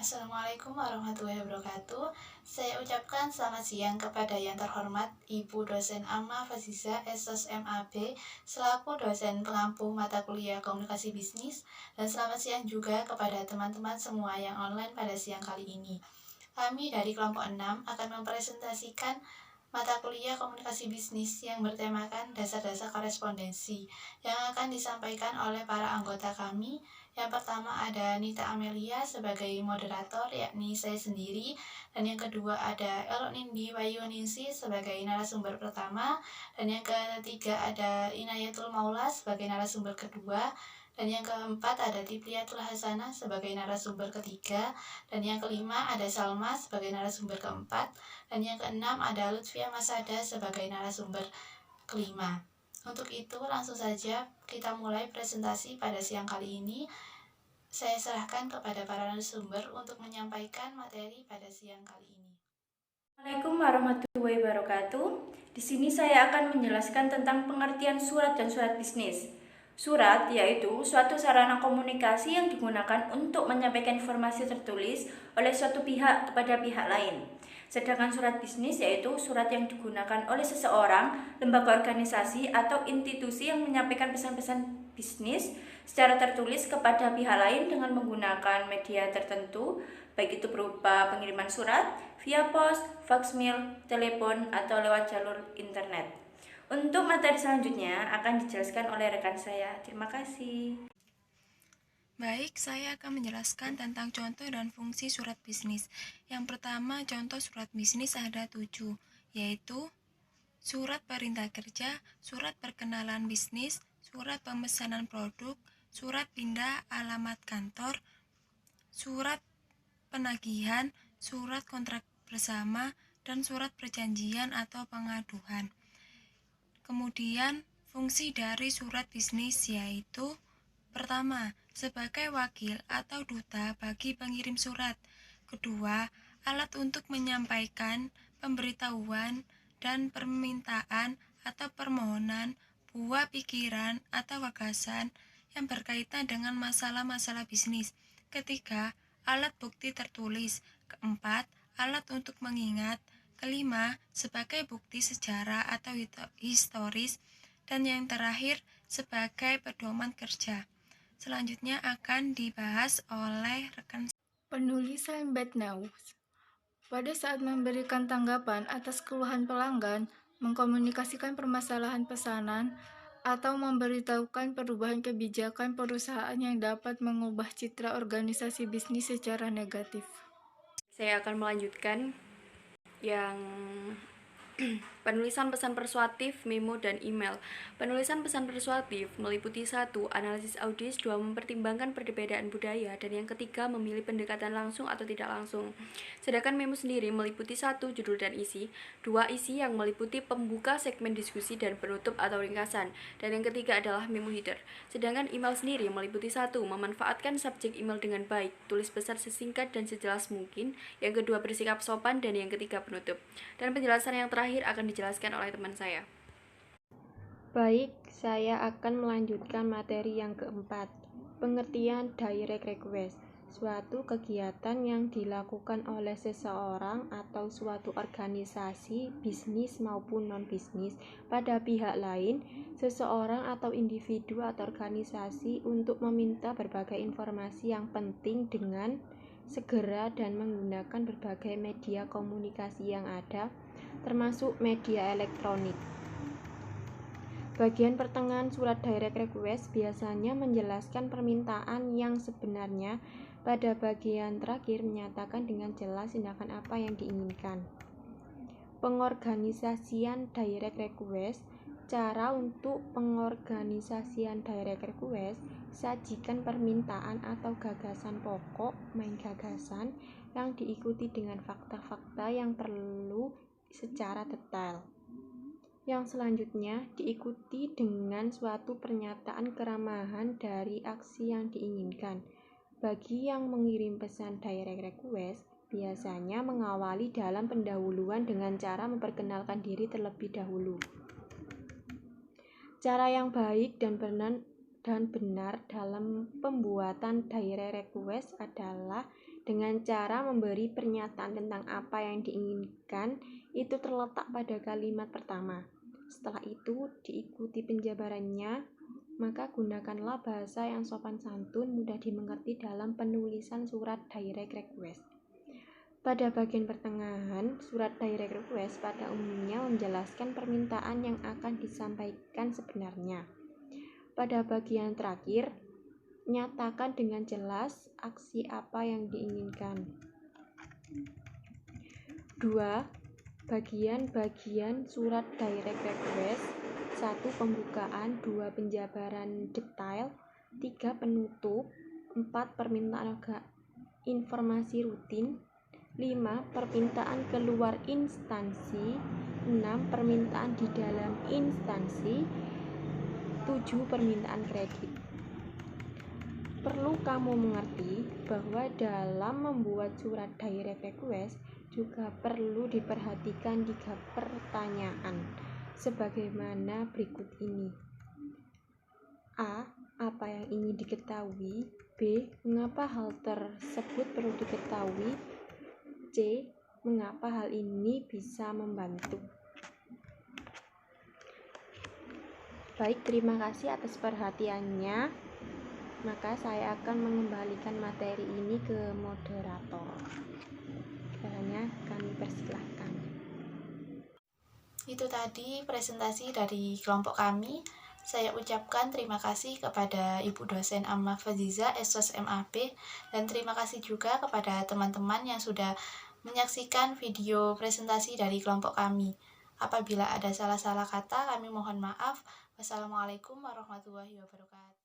Assalamualaikum warahmatullahi wabarakatuh. Saya ucapkan selamat siang kepada yang terhormat Ibu Dosen Amma Faziza SOS MAB selaku dosen pengampu mata kuliah Komunikasi Bisnis, dan selamat siang juga kepada teman-teman semua yang online pada siang kali ini. Kami dari kelompok 6 akan mempresentasikan mata kuliah Komunikasi Bisnis yang bertemakan dasar-dasar korespondensi yang akan disampaikan oleh para anggota kami. Yang pertama ada Nita Amelia sebagai moderator, yakni saya sendiri, dan yang kedua ada Elok Nindi Wayuningsi sebagai narasumber pertama, dan yang ketiga ada Inayatul Maula sebagai narasumber kedua, dan yang keempat ada Tipliatul Hasanah sebagai narasumber ketiga, dan yang kelima ada Salma sebagai narasumber keempat, dan yang keenam ada Lutfia Masada sebagai narasumber kelima. Untuk itu langsung saja kita mulai presentasi pada siang kali ini. Saya serahkan kepada para narasumber untuk menyampaikan materi pada siang kali ini. Assalamualaikum warahmatullahi wabarakatuh. Di sini saya akan menjelaskan tentang pengertian surat dan surat bisnis. Surat yaitu suatu sarana komunikasi yang digunakan untuk menyampaikan informasi tertulis oleh suatu pihak kepada pihak lain. Sedangkan surat bisnis yaitu surat yang digunakan oleh seseorang, lembaga organisasi, atau institusi yang menyampaikan pesan-pesan bisnis secara tertulis kepada pihak lain dengan menggunakan media tertentu, baik itu berupa pengiriman surat, via pos, faxmail, telepon, atau lewat jalur internet. Untuk materi selanjutnya akan dijelaskan oleh rekan saya. Terima kasih. Baik, saya akan menjelaskan tentang contoh dan fungsi surat bisnis. Yang pertama, contoh surat bisnis ada 7, yaitu surat perintah kerja, surat perkenalan bisnis, surat pemesanan produk, surat pindah alamat kantor, surat penagihan, surat kontrak bersama, dan surat perjanjian atau pengaduan. Kemudian, fungsi dari surat bisnis yaitu: pertama, sebagai wakil atau duta bagi pengirim surat. Kedua, alat untuk menyampaikan pemberitahuan dan permintaan atau permohonan buah pikiran atau gagasan yang berkaitan dengan masalah-masalah bisnis. Ketiga, alat bukti tertulis. Keempat, alat untuk mengingat. Kelima, sebagai bukti sejarah atau historis. Dan yang terakhir, sebagai pedoman kerja. Selanjutnya akan dibahas oleh rekan. Penulisan bad news. Pada saat memberikan tanggapan atas keluhan pelanggan, mengkomunikasikan permasalahan pesanan, atau memberitahukan perubahan kebijakan perusahaan yang dapat mengubah citra organisasi bisnis secara negatif. Saya akan melanjutkan yang penulisan pesan persuasif, memo, dan email. Penulisan pesan persuasif meliputi 1. Analisis audis, 2. Mempertimbangkan perbedaan budaya, dan yang ketiga memilih pendekatan langsung atau tidak langsung. Sedangkan memo sendiri meliputi 1. Judul dan isi, 2. Isi yang meliputi pembuka, segmen diskusi, dan penutup atau ringkasan, dan yang ketiga adalah memo header. Sedangkan email sendiri meliputi 1. Memanfaatkan subjek email dengan baik, tulis pesan sesingkat dan sejelas mungkin, yang kedua bersikap sopan, dan yang ketiga penutup. Dan penjelasan yang terakhir akan dijelaskan oleh teman saya. Baik, saya akan melanjutkan materi yang keempat. Pengertian direct request, suatu kegiatan yang dilakukan oleh seseorang atau suatu organisasi, bisnis maupun non-bisnis, pada pihak lain, seseorang atau individu atau organisasi untuk meminta berbagai informasi yang penting dengan segera dan menggunakan berbagai media komunikasi yang ada, termasuk media elektronik. Bagian pertengahan surat direct request biasanya menjelaskan permintaan yang sebenarnya. Pada bagian terakhir menyatakan dengan jelas tindakan apa yang diinginkan. Pengorganisasian direct request. Cara untuk pengorganisasian direct request: sajikan permintaan atau gagasan pokok, main gagasan, yang diikuti dengan fakta-fakta yang perlu secara detail. Yang selanjutnya diikuti dengan suatu pernyataan keramahan dari aksi yang diinginkan. Bagi yang mengirim pesan direct request, biasanya mengawali dalam pendahuluan dengan cara memperkenalkan diri terlebih dahulu. Cara yang baik dan benar dalam pembuatan direct request adalah dengan cara memberi pernyataan tentang apa yang diinginkan. Itu terletak pada kalimat pertama. Setelah itu diikuti penjabarannya, maka gunakanlah bahasa yang sopan santun, mudah dimengerti dalam penulisan surat direct request. Pada bagian pertengahan, surat direct request pada umumnya menjelaskan permintaan yang akan disampaikan sebenarnya. Pada bagian terakhir, nyatakan dengan jelas aksi apa yang diinginkan. 2. Bagian-bagian surat direct request: 1. Pembukaan, 2. Penjabaran detail, 3. Penutup, 4. Permintaan informasi rutin, 5. Permintaan keluar instansi, 6. Permintaan di dalam instansi, 7. Permintaan kredit. Perlu kamu mengerti bahwa dalam membuat surat direct request juga perlu diperhatikan 3 pertanyaan sebagaimana berikut ini. A. Apa yang ingin diketahui? B. Mengapa hal tersebut perlu diketahui? C. Mengapa hal ini bisa membantu? Baik, terima kasih atas perhatiannya. Maka saya akan mengembalikan materi ini ke moderator. Caranya kami persilahkan. Itu tadi presentasi dari kelompok kami. Saya ucapkan terima kasih kepada Ibu dosen Amma Faziza, SOS MAB, dan terima kasih juga kepada teman-teman yang sudah menyaksikan video presentasi dari kelompok kami. Apabila ada salah-salah kata, kami mohon maaf. Wassalamualaikum warahmatullahi wabarakatuh.